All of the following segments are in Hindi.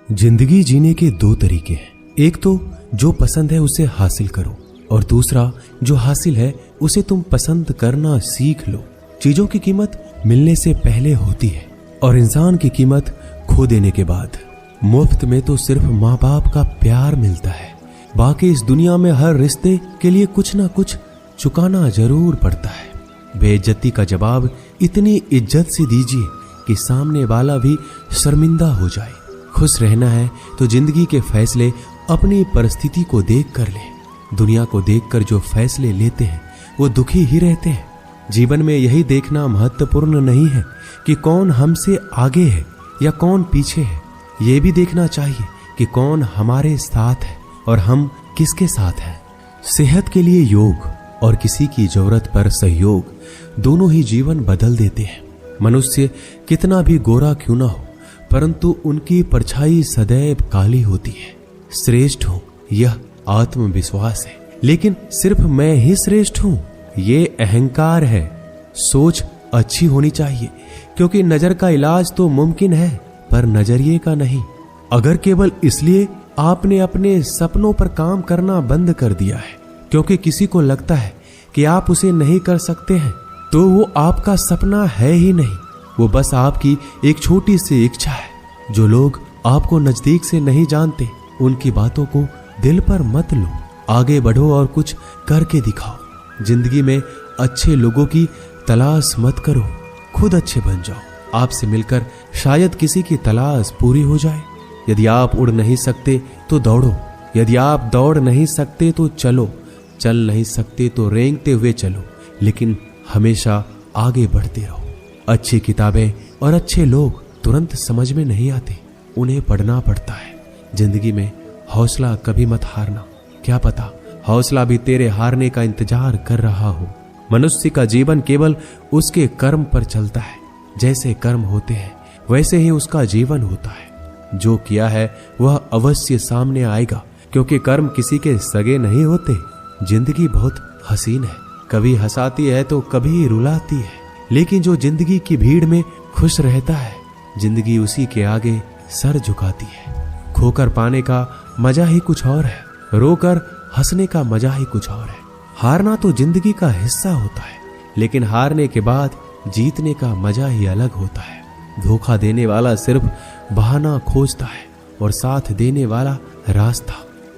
जिंदगी जीने के दो तरीके हैं। एक तो जो पसंद है उसे हासिल करो, और दूसरा जो हासिल है उसे तुम पसंद करना सीख लो। चीजों की कीमत मिलने से पहले होती है और इंसान की कीमत खो देने के बाद। मुफ्त में तो सिर्फ माँ बाप का प्यार मिलता है, बाकी इस दुनिया में हर रिश्ते के लिए कुछ ना कुछ चुकाना जरूर पड़ता है। बेइज्जती का जवाब इतनी इज्जत से दीजिए कि सामने वाला भी शर्मिंदा हो जाए। खुश रहना है तो जिंदगी के फैसले अपनी परिस्थिति को देख कर ले। दुनिया को देखकर जो फैसले लेते हैं वो दुखी ही रहते हैं। जीवन में यही देखना महत्वपूर्ण नहीं है कि कौन हमसे आगे है या कौन पीछे है, ये भी देखना चाहिए कि कौन हमारे साथ है और हम किसके साथ हैं। सेहत के लिए योग और किसी की जरूरत पर सहयोग दोनों ही जीवन बदल देते हैं। मनुष्य कितना भी गोरा क्यों ना हो, परंतु उनकी परछाई सदैव काली होती है। श्रेष्ठ हूं यह आत्मविश्वास है, लेकिन सिर्फ मैं ही श्रेष्ठ हूं ये अहंकार है। सोच अच्छी होनी चाहिए, क्योंकि नजर का इलाज तो मुमकिन है पर नजरिए का नहीं। अगर केवल इसलिए आपने अपने सपनों पर काम करना बंद कर दिया है क्योंकि किसी को लगता है कि आप उसे नहीं कर सकते हैं, तो वो आपका सपना है ही नहीं, वो बस आपकी एक छोटी सी इच्छा है। जो लोग आपको नजदीक से नहीं जानते उनकी बातों को दिल पर मत लो, आगे बढ़ो और कुछ करके दिखाओ। जिंदगी में अच्छे लोगों की तलाश मत करो, खुद अच्छे बन जाओ। आपसे मिलकर शायद किसी की तलाश पूरी हो जाए। यदि आप उड़ नहीं सकते तो दौड़ो, यदि आप दौड़ नहीं सकते तो चलो, चल नहीं सकते तो रेंगते हुए चलो, लेकिन हमेशा आगे बढ़ते रहो। अच्छी किताबें और अच्छे लोग तुरंत समझ में नहीं आते, उन्हें पढ़ना पड़ता है। जिंदगी में हौसला कभी मत हारना, क्या पता हौसला भी तेरे हारने का इंतजार कर रहा हो। मनुष्य का जीवन केवल उसके कर्म पर चलता है। जैसे कर्म होते हैं वैसे ही उसका जीवन होता है। जो किया है वह अवश्य सामने आएगा, क्योंकि कर्म किसी के सगे नहीं होते। जिंदगी बहुत हसीन है, कभी हंसाती है तो कभी रुलाती है, लेकिन जो जिंदगी की भीड़ में खुश रहता है जिंदगी उसी के आगे सर झुकाती है। खोकर पाने का मजा ही कुछ और है, रोकर हंसने का मजा ही कुछ और है। हारना तो जिंदगी का हिस्सा होता है, लेकिन हारने के बाद जीतने का मजा ही अलग होता है। धोखा देने वाला सिर्फ बहाना खोजता है और साथ देने वाला रास्ता।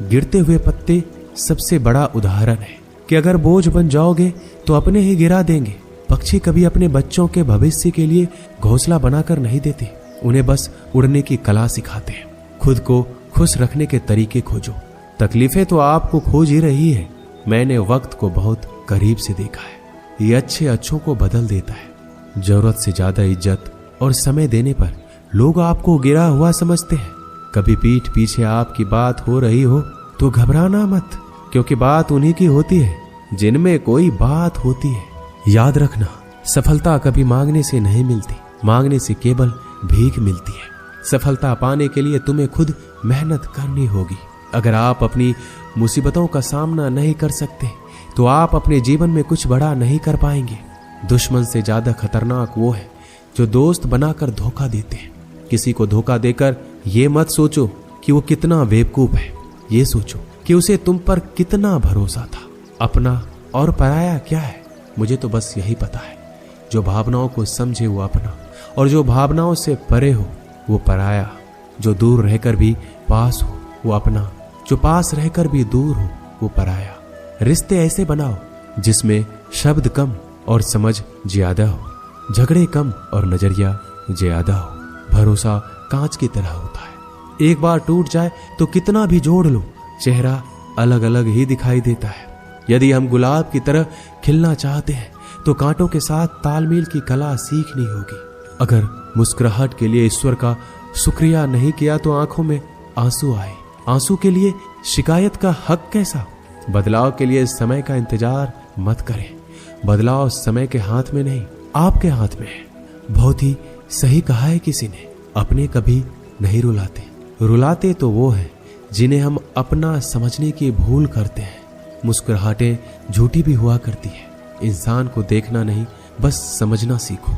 गिरते हुए पत्ते सबसे बड़ा उदाहरण है कि अगर बोझ बन जाओगे तो अपने ही गिरा देंगे। पक्षी कभी अपने बच्चों के भविष्य के लिए घोंसला बनाकर नहीं देते, उन्हें बस उड़ने की कला सिखाते हैं। खुद को खुश रखने के तरीके खोजो। तकलीफें तो आपको खोज ही रही है। मैंने वक्त को बहुत करीब से देखा है, ये अच्छे अच्छों को बदल देता है। जरूरत से ज्यादा इज्जत और समय देने पर लोग आपको गिरा हुआ समझते हैं। कभी पीठ पीछे आपकी बात हो रही हो तो घबराना मत, क्योंकि बात उन्हीं की होती है जिनमें कोई बात होती है। याद रखना, सफलता कभी मांगने से नहीं मिलती, मांगने से केवल भीख मिलती है। सफलता पाने के लिए तुम्हें खुद मेहनत करनी होगी। अगर आप अपनी मुसीबतों का सामना नहीं कर सकते तो आप अपने जीवन में कुछ बड़ा नहीं कर पाएंगे। दुश्मन से ज्यादा खतरनाक वो है जो दोस्त बनाकर धोखा देते हैं। किसी को धोखा देकर ये मत सोचो कि वो कितना बेवकूफ है, ये सोचो कि उसे तुम पर कितना भरोसा था। अपना और पराया क्या है, मुझे तो बस यही पता है। जो भावनाओं को समझे वो अपना, और जो भावनाओं से परे हो वो पराया। जो दूर रहकर भी पास हो वो अपना, जो पास रहकर भी दूर हो वो पराया। रिश्ते ऐसे बनाओ जिसमें शब्द कम और समझ ज्यादा हो, झगड़े कम और नजरिया ज्यादा हो। भरोसा कांच की तरह होता है, एक बार टूट जाए तो कितना भी जोड़ लो चेहरा अलग अलग ही दिखाई देता है। यदि हम गुलाब की तरह खिलना चाहते हैं तो कांटों के साथ तालमेल की कला सीखनी होगी। अगर मुस्कुराहट के लिए ईश्वर का शुक्रिया नहीं किया तो आंखों में आंसू आए। आंसू के लिए शिकायत का हक कैसा। बदलाव के लिए समय का इंतजार मत करें, बदलाव समय के हाथ में नहीं आपके हाथ में है। बहुत ही सही कहा है किसी ने, अपने कभी नहीं रुलाते, रुलाते तो वो है जिन्हें हम अपना समझने की भूल करते हैं। मुस्कुराहटें झूठी भी हुआ करती है। इंसान को देखना नहीं बस समझना सीखो।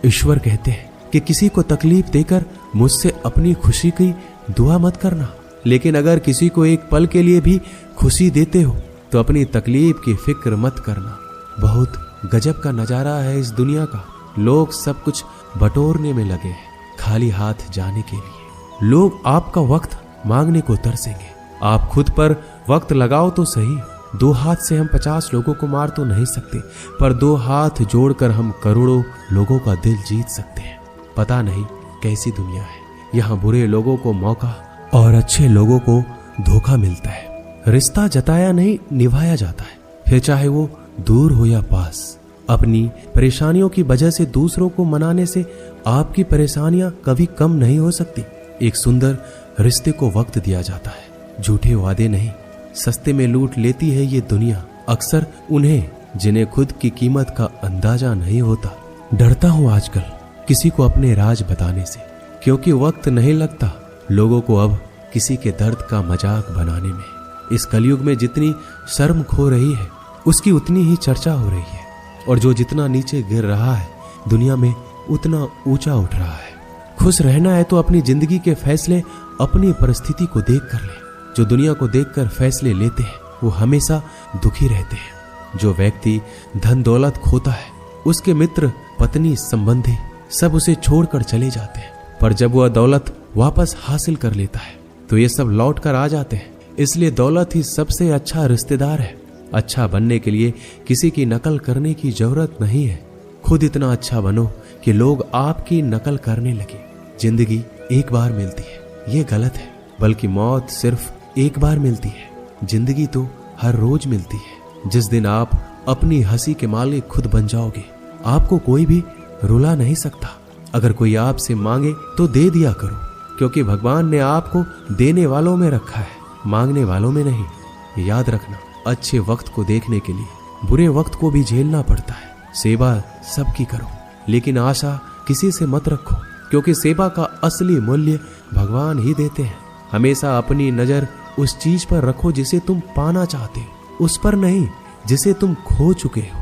ईश्वर कहते हैं कि किसी को तकलीफ देकर मुझसे अपनी खुशी की दुआ मत करना, लेकिन अगर किसी को एक पल के लिए भी खुशी देते हो तो अपनी तकलीफ की फिक्र मत करना। बहुत गजब का नजारा है इस दुनिया का। लोग सब कुछ बटोरने में लगे हैं, खाली हाथ जाने के लिए। लोग आपका वक्त मांगने को तरसेंगे। आप खुद पर वक्त लगाओ तो सही। 2 हाथ से हम 50 लोगों को मार तो नहीं सकते, पर 2 हाथ जोड़कर हम करोड़ों लोगों का दिल जीत सकते हैं। पता नहीं कैसी दुनिया है, यहाँ बुरे लोगों को मौका और अच्छे लोगों को धोखा मिलता है। रिश्ता जताया नहीं निभाया जाता है, फिर चाहे वो दूर हो या पास। अपनी परेशानियों की वजह से दूसरों को मनाने से आपकी परेशानियां कभी कम नहीं हो सकती। एक सुंदर रिश्ते को वक्त दिया जाता है, झूठे वादे नहीं। सस्ते में लूट लेती है ये दुनिया अक्सर उन्हें जिन्हें खुद की कीमत का अंदाजा नहीं होता। डरता हूं आजकल किसी को अपने राज बताने से, क्योंकि वक्त नहीं लगता लोगों को अब किसी के दर्द का मजाक बनाने में। इस कलयुग में जितनी शर्म खो रही है उसकी उतनी ही चर्चा हो रही है, और जो जितना नीचे गिर रहा है दुनिया में उतना ऊंचा उठ रहा है। खुश रहना है तो अपनी जिंदगी के फैसले अपनी परिस्थिति को देख कर ले। जो दुनिया को देखकर फैसले लेते हैं वो हमेशा दुखी रहते हैं। जो व्यक्ति धन दौलत खोता है उसके मित्र पत्नी संबंधी सब उसे छोड़कर चले जाते हैं, पर जब वह दौलत वापस हासिल कर लेता है तो ये सब लौट कर आ जाते हैं। इसलिए दौलत ही सबसे अच्छा रिश्तेदार है। अच्छा बनने के लिए किसी की नकल करने की जरूरत नहीं है। खुद इतना अच्छा बनो कि लोग आपकी नकल करने लगे। जिंदगी एक बार मिलती है, ये गलत है, बल्कि मौत सिर्फ एक बार मिलती है। जिंदगी तो हर रोज मिलती है। जिस दिन आप अपनी हंसी के मालिक खुद बन जाओगे आपको कोई भी रुला नहीं सकता। अगर कोई आपसे मांगे तो दे दिया करो, क्योंकि भगवान ने आपको देने वालों में रखा है, मांगने वालों में नहीं। याद रखना, अच्छे वक्त को देखने के लिए बुरे वक्त को भी झेलना पड़ता है। सेवा सबकी करो, लेकिन आशा किसी से मत रखो, क्योंकि सेवा का असली मूल्य भगवान ही देते हैं। हमेशा अपनी नजर उस चीज पर रखो जिसे तुम पाना चाहते हो, उस पर नहीं जिसे तुम खो चुके हो।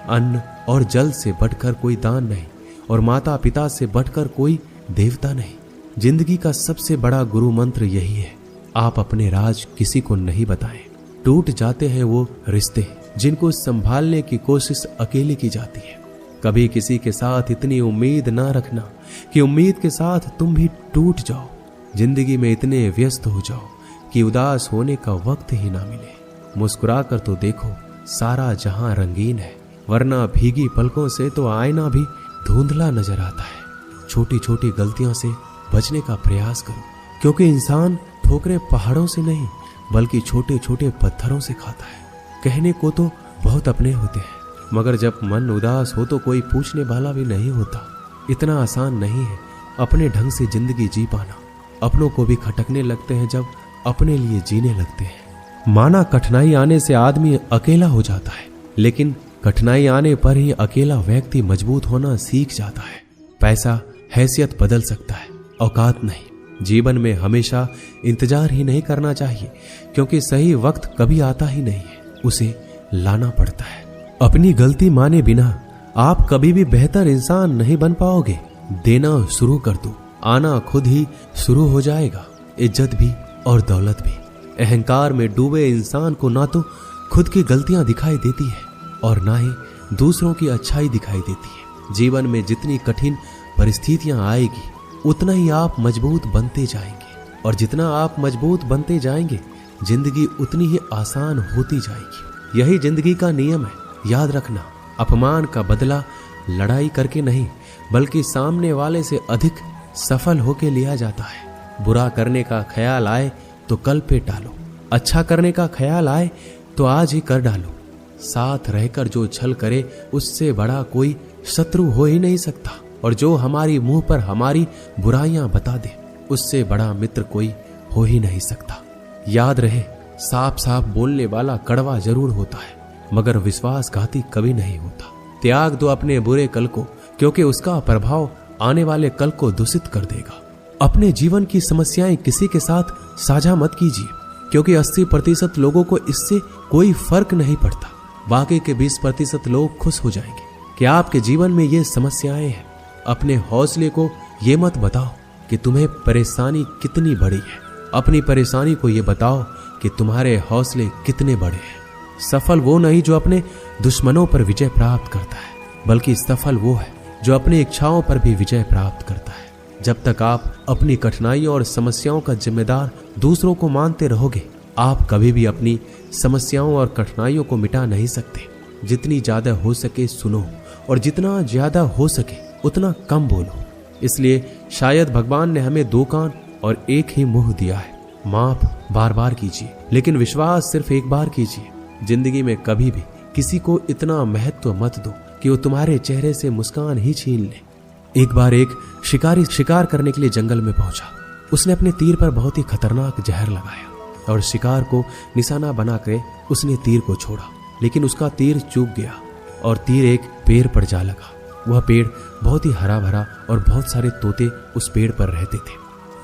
अन्न और जल से बढ़कर कोई दान नहीं, और माता पिता से बढ़कर कोई देवता नहीं। जिंदगी का सबसे बड़ा गुरु मंत्र यही है, आप अपने राज किसी को नहीं बताएं। टूट जाते हैं वो रिश्ते जिनको संभालने की कोशिश अकेले की जाती है। कभी किसी के साथ इतनी उम्मीद ना रखना कि उम्मीद के साथ तुम भी टूट जाओ। जिंदगी में इतने व्यस्त हो जाओ कि उदास होने का वक्त ही ना मिले। मुस्कुरा कर तो देखो, सारा जहां रंगीन है, वरना भीगी पलकों से तो आईना भी धुंधला नजर आता है। छोटी छोटी गलतियों से बचने का प्रयास करो, क्योंकि इंसान ठोकरें पहाड़ों से नहीं बल्कि छोटे छोटे पत्थरों से खाता है। कहने को तो बहुत अपने होते हैं, मगर जब मन उदास हो तो कोई पूछने वाला भी नहीं होता। इतना आसान नहीं है अपने ढंग से जिंदगी जी पाना। अपनों को भी खटकने लगते हैं जब अपने लिए जीने लगते हैं। माना कठिनाई आने से आदमी अकेला हो जाता है, लेकिन कठिनाई आने पर ही अकेला व्यक्ति मजबूत होना सीख जाता है। पैसा हैसियत बदल सकता है, औकात नहीं। जीवन में हमेशा इंतजार ही नहीं करना चाहिए, क्योंकि सही वक्त कभी आता ही नहीं है, उसे लाना पड़ता है। अपनी गलती माने बिना आप कभी भी बेहतर इंसान नहीं बन पाओगे। देना शुरू कर दो, आना खुद ही शुरू हो जाएगा। इज्जत भी और दौलत भी। अहंकार में डूबे इंसान को ना तो खुद की गलतियां दिखाई देती है और ना ही दूसरों की अच्छाई दिखाई देती है। जीवन में जितनी कठिन परिस्थितियां आएगी उतना ही आप मजबूत बनते जाएंगे, और जितना आप मजबूत बनते जाएंगे जिंदगी उतनी ही आसान होती जाएगी। यही जिंदगी का नियम है। याद रखना, अपमान का बदला लड़ाई करके नहीं बल्कि सामने वाले से अधिक सफल होके लिया जाता है। बुरा करने का ख्याल आए तो कल पे टालो, अच्छा करने का ख्याल आए तो आज ही कर डालो। साथ रहकर जो छल करे उससे बड़ा कोई शत्रु हो ही नहीं सकता, और जो हमारी मुंह पर हमारी बुराइयां बता दे उससे बड़ा मित्र कोई हो ही नहीं सकता। याद रहे, साफ साफ बोलने वाला कड़वा जरूर होता है, मगर विश्वासघाती कभी नहीं होता। त्याग दो अपने बुरे कल को, क्योंकि उसका प्रभाव आने वाले कल को दूषित कर देगा। अपने जीवन की समस्याएं किसी के साथ साझा मत कीजिए, क्योंकि 80% लोगों को इससे कोई फर्क नहीं पड़ता। बाकी के 20% लोग खुश हो जाएंगे कि आपके जीवन में ये समस्याएं हैं। अपने हौसले को ये मत बताओ कि तुम्हें परेशानी कितनी बड़ी है, अपनी परेशानी को ये बताओ कि तुम्हारे हौसले कितने बड़े हैं। सफल वो नहीं जो अपने दुश्मनों पर विजय प्राप्त करता है, बल्कि सफल वो है जो अपनी इच्छाओं पर भी विजय प्राप्त करता है। जब तक आप अपनी कठिनाइयों और समस्याओं का जिम्मेदार दूसरों को मानते रहोगे, आप कभी भी अपनी समस्याओं और कठिनाइयों को मिटा नहीं सकते। जितनी ज्यादा हो सके सुनो, और जितना ज्यादा हो सके उतना कम बोलो। इसलिए शायद भगवान ने हमें 2 कान और एक ही मुंह दिया है। माफ बार बार कीजिए, लेकिन विश्वास सिर्फ एक बार कीजिए। जिंदगी में कभी भी किसी को इतना महत्व मत दो कि वो तुम्हारे चेहरे से मुस्कान ही छीन ले। एक बार एक शिकारी शिकार करने के लिए जंगल में पहुंचा। उसने अपने तीर पर बहुत ही खतरनाक जहर लगाया और शिकार को निशाना बना के उसने तीर को छोड़ा, लेकिन उसका तीर चूक गया और तीर एक पेड़ पर जा लगा। वह पेड़ बहुत ही हरा भरा और बहुत सारे तोते उस पेड़ पर रहते थे।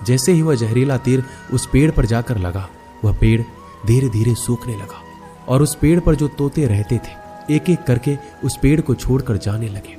जैसे ही वह जहरीला तीर उस पेड़ पर जाकर लगा, वह पेड़ धीरे धीरे सूखने लगा और उस पेड़ पर जो तोते रहते थे एक एक करके उस पेड़ को छोड़कर जाने लगे।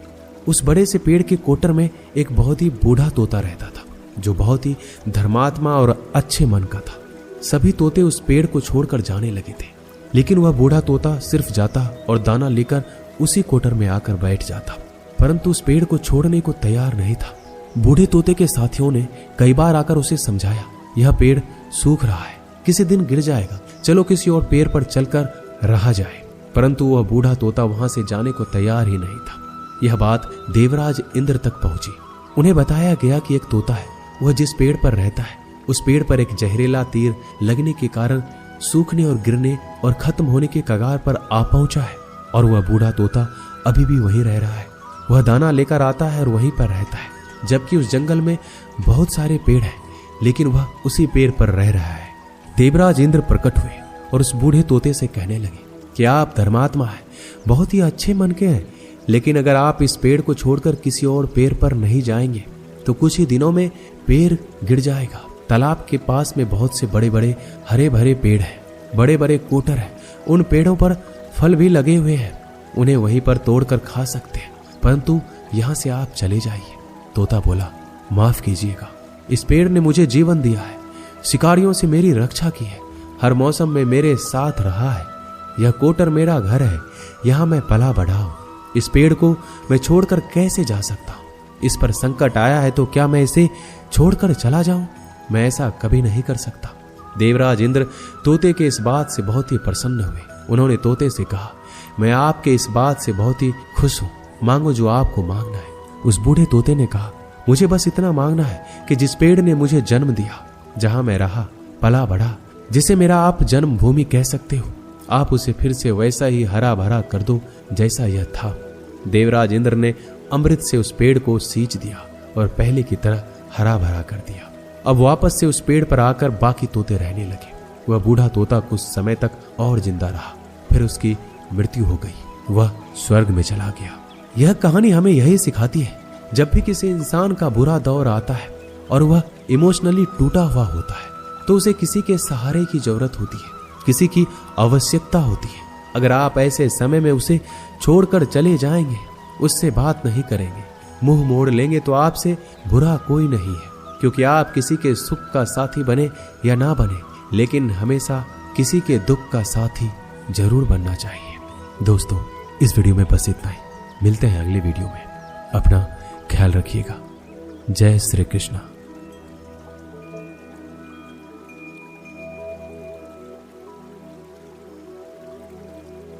उस बड़े से पेड़ के कोटर में एक बहुत ही बूढ़ा तोता रहता था, जो बहुत ही धर्मात्मा और अच्छे मन का था। सभी तोते उस पेड़ को छोड़कर जाने लगे थे, लेकिन वह बूढ़ा तोता सिर्फ जाता और दाना लेकर उसी कोटर में आकर बैठ जाता, परंतु उस पेड़ को छोड़ने को तैयार नहीं था। बूढ़े तोते के साथियों ने कई बार आकर उसे समझाया, यह पेड़ सूख रहा है, किसी दिन गिर जाएगा, चलो किसी और पेड़ पर चलकर रहा जाए। परंतु वह बूढ़ा तोता वहां से जाने को तैयार ही नहीं था। यह बात देवराज इंद्र तक पहुंची। उन्हें बताया गया कि एक तोता है, वह जिस पेड़ पर रहता है उस पेड़ पर एक जहरीला तीर लगने के कारण सूखने और गिरने और खत्म होने के कगार पर आ पहुंचा है, और वह बूढ़ा तोता अभी भी वहीं रह रहा है। वह दाना लेकर आता है और वहीं पर रहता है, जबकि उस जंगल में बहुत सारे पेड़ हैं, लेकिन वह उसी पेड़ पर रह रहा है। देवराज इंद्र प्रकट हुए और उस बूढ़े तोते से कहने लगे कि आप धर्मात्मा हैं, बहुत ही अच्छे मन के हैं, लेकिन अगर आप इस पेड़ को छोड़कर किसी और पेड़ पर नहीं जाएंगे तो कुछ ही दिनों में पेड़ गिर जाएगा। तालाब के पास में बहुत से बड़े बड़े हरे भरे पेड़ हैं, बड़े बड़े कोटर हैं, उन पेड़ों पर फल भी लगे हुए हैं, उन्हें वहीं पर तोड़कर खा सकते हैं, परंतु यहाँ से आप चले जाइए। तोता बोला, माफ कीजिएगा, इस पेड़ ने मुझे जीवन दिया है, शिकारियों से मेरी रक्षा की है, हर मौसम में मेरे साथ रहा है, यह कोटर मेरा घर है, यहाँ मैं पला बढ़ा हूं। इस पेड़ को मैं छोड़कर कैसे जा सकता हूँ? इस पर संकट आया है तो क्या मैं इसे छोड़कर चला जाऊं? मैं ऐसा कभी नहीं कर सकता। देवराज इंद्र तोते के इस बात से बहुत ही प्रसन्न हुए। उन्होंने तोते से कहा, मैं आपके इस बात से बहुत ही खुश हूँ, मांगो जो आपको मांगना है। उस बूढ़े तोते ने कहा, मुझे बस इतना मांगना है कि जिस पेड़ ने मुझे जन्म दिया, जहां मैं रहा पला बढ़ा, जिसे मेरा आप जन्मभूमि कह सकते हो, आप उसे फिर से वैसा ही हरा भरा कर दो जैसा यह था। देवराज इंद्र ने अमृत से उस पेड़ को सींच दिया और पहले की तरह हरा भरा कर दिया। अब वापस से उस पेड़ पर आकर बाकी तोते रहने लगे। वह बूढ़ा तोता कुछ समय तक और जिंदा रहा, फिर उसकी मृत्यु हो गई, वह स्वर्ग में चला गया। यह कहानी हमें यही सिखाती है, जब भी किसी इंसान का बुरा दौर आता है और वह इमोशनली टूटा हुआ होता है तो उसे किसी के सहारे की जरूरत होती है, किसी की आवश्यकता होती है। अगर आप ऐसे समय में उसे छोड़कर चले जाएंगे, उससे बात नहीं करेंगे, मुंह मोड़ लेंगे तो आपसे बुरा कोई नहीं है, क्योंकि आप किसी के सुख का साथी बने या ना बने, लेकिन हमेशा किसी के दुख का साथी जरूर बनना चाहिए। दोस्तों, इस वीडियो में बस इतना ही। मिलते हैं अगले वीडियो में। अपना ख्याल रखिएगा। जय श्री कृष्ण।